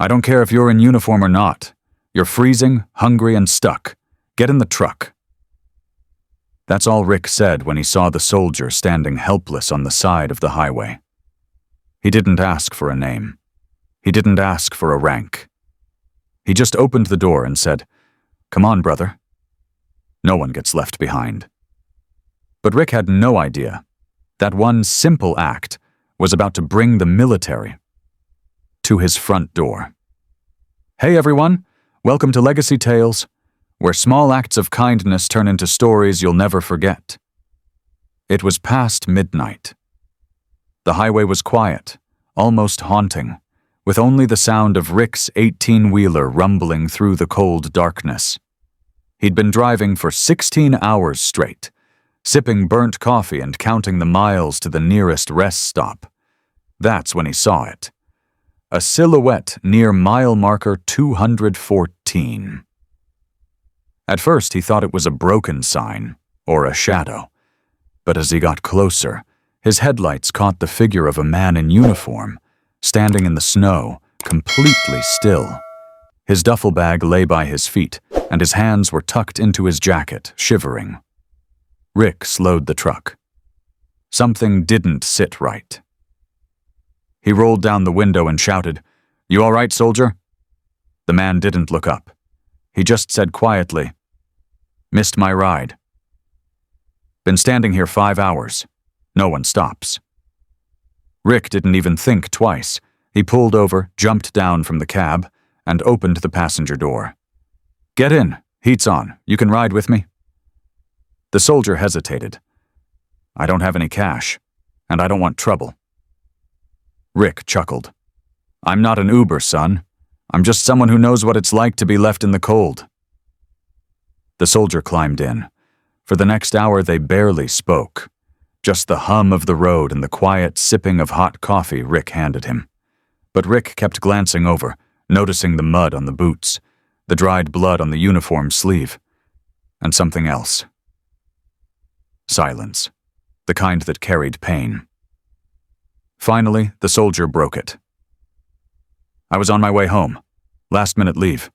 I don't care if you're in uniform or not. You're freezing, hungry, and stuck. Get in the truck." That's all Rick said when he saw the soldier standing helpless on the side of the highway. He didn't ask for a name. He didn't ask for a rank. He just opened the door and said, "Come on, brother." No one gets left behind. But Rick had no idea that one simple act was about to bring the military to his front door. Hey everyone, welcome to Legacy Tales, where small acts of kindness turn into stories you'll never forget. It was past midnight. The highway was quiet, almost haunting, with only the sound of Rick's 18-wheeler rumbling through the cold darkness. He'd been driving for 16 hours straight, sipping burnt coffee and counting the miles to the nearest rest stop. That's when he saw it. A silhouette near mile marker 214. At first, he thought it was a broken sign, or a shadow. But as he got closer, his headlights caught the figure of a man in uniform, standing in the snow, completely still. His duffel bag lay by his feet, and his hands were tucked into his jacket, shivering. Rick slowed the truck. Something didn't sit right. He rolled down the window and shouted, "You all right, soldier?" The man didn't look up. He just said quietly, "Missed my ride. Been standing here 5 hours. No one stops." Rick didn't even think twice. He pulled over, jumped down from the cab, and opened the passenger door. "Get in. Heat's on. You can ride with me." The soldier hesitated. "I don't have any cash, and I don't want trouble." Rick chuckled. "I'm not an Uber, son. I'm just someone who knows what it's like to be left in the cold." The soldier climbed in. For the next hour, they barely spoke. Just the hum of the road and the quiet sipping of hot coffee Rick handed him. But Rick kept glancing over, noticing the mud on the boots, the dried blood on the uniform sleeve, and something else. Silence, the kind that carried pain. Finally, the soldier broke it. "I was on my way home. Last-minute leave.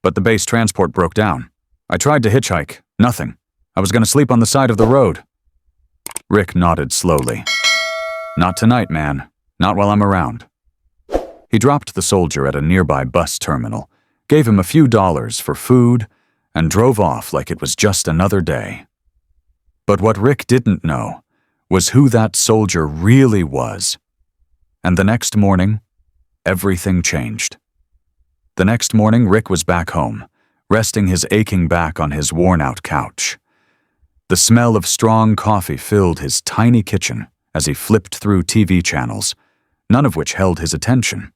But the base transport broke down. I tried to hitchhike. Nothing. I was going to sleep on the side of the road." Rick nodded slowly. "Not tonight, man. Not while I'm around." He dropped the soldier at a nearby bus terminal, gave him a few dollars for food, and drove off like it was just another day. But what Rick didn't know was who that soldier really was. And the next morning, everything changed. The next morning, Rick was back home, resting his aching back on his worn-out couch. The smell of strong coffee filled his tiny kitchen as he flipped through TV channels, none of which held his attention.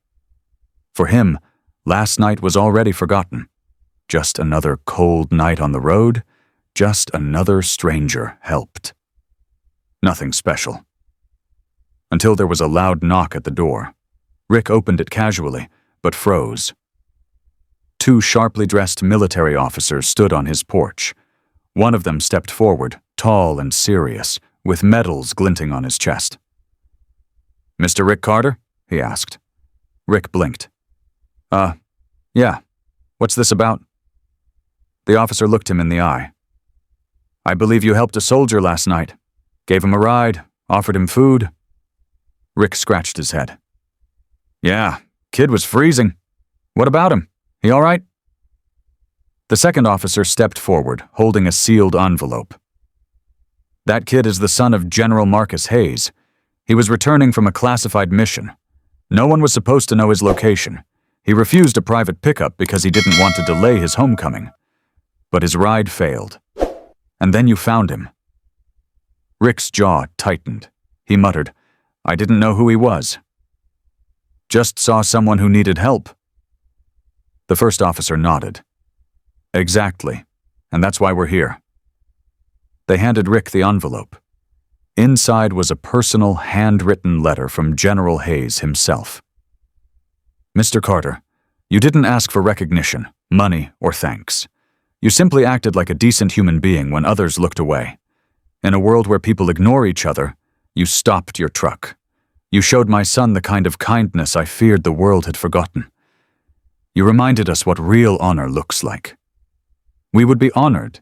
For him, last night was already forgotten. Just another cold night on the road, just another stranger helped. Nothing special. Until there was a loud knock at the door. Rick opened it casually, but froze. 2 sharply dressed military officers stood on his porch. One of them stepped forward, tall and serious, with medals glinting on his chest. "Mr. Rick Carter?" he asked. Rick blinked. Yeah. What's this about?" The officer looked him in the eye. "I believe you helped a soldier last night. Gave him a ride, offered him food." Rick scratched his head. "Yeah, kid was freezing. What about him? He all right?" The second officer stepped forward, holding a sealed envelope. "That kid is the son of General Marcus Hayes. He was returning from a classified mission. No one was supposed to know his location. He refused a private pickup because he didn't want to delay his homecoming. But his ride failed. And then you found him." Rick's jaw tightened. He muttered, "I didn't know who he was. Just saw someone who needed help." The first officer nodded. "Exactly, and that's why we're here." They handed Rick the envelope. Inside was a personal, handwritten letter from General Hayes himself. "Mr. Carter, you didn't ask for recognition, money, or thanks. You simply acted like a decent human being when others looked away. In a world where people ignore each other, you stopped your truck. You showed my son the kind of kindness I feared the world had forgotten. You reminded us what real honor looks like. We would be honored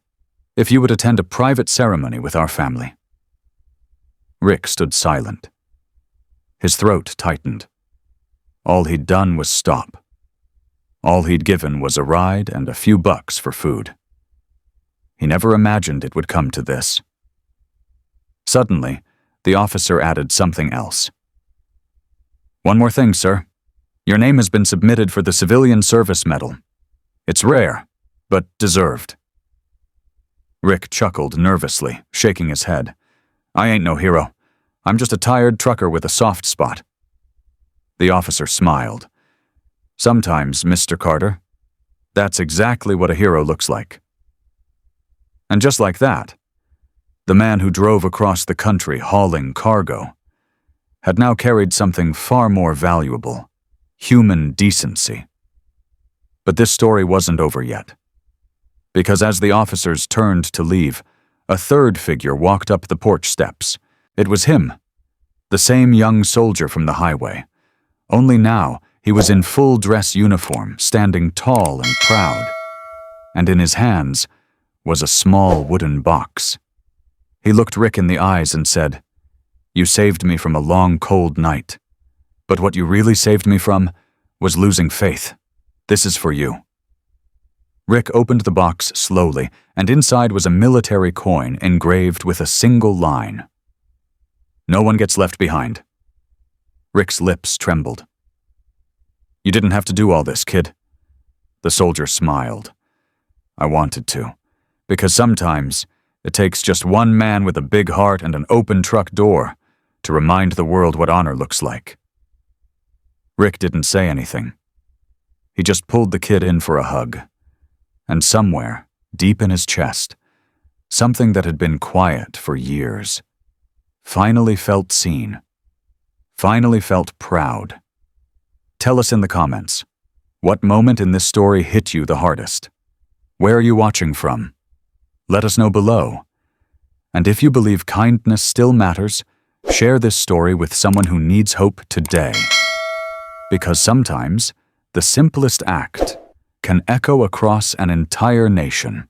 if you would attend a private ceremony with our family." Rick stood silent. His throat tightened. All he'd done was stop. All he'd given was a ride and a few bucks for food. He never imagined it would come to this. Suddenly, the officer added something else. "One more thing, sir. Your name has been submitted for the Civilian Service Medal. It's rare, but deserved." Rick chuckled nervously, shaking his head. "I ain't no hero. I'm just a tired trucker with a soft spot." The officer smiled. "Sometimes, Mr. Carter, that's exactly what a hero looks like." And just like that, the man who drove across the country hauling cargo had now carried something far more valuable: human decency. But this story wasn't over yet. Because as the officers turned to leave, a third figure walked up the porch steps. It was him, the same young soldier from the highway. Only now, he was in full dress uniform, standing tall and proud. And in his hands was a small wooden box. He looked Rick in the eyes and said, "You saved me from a long, cold night. But what you really saved me from was losing faith. This is for you." Rick opened the box slowly, and inside was a military coin engraved with a single line. "No one gets left behind." Rick's lips trembled. "You didn't have to do all this, kid." The soldier smiled. "I wanted to, because sometimes it takes just one man with a big heart and an open truck door to remind the world what honor looks like." Rick didn't say anything. He just pulled the kid in for a hug. And somewhere, deep in his chest, something that had been quiet for years, finally felt seen, finally felt proud. Tell us in the comments, what moment in this story hit you the hardest? Where are you watching from? Let us know below. And if you believe kindness still matters, share this story with someone who needs hope today. Because sometimes, the simplest act can echo across an entire nation.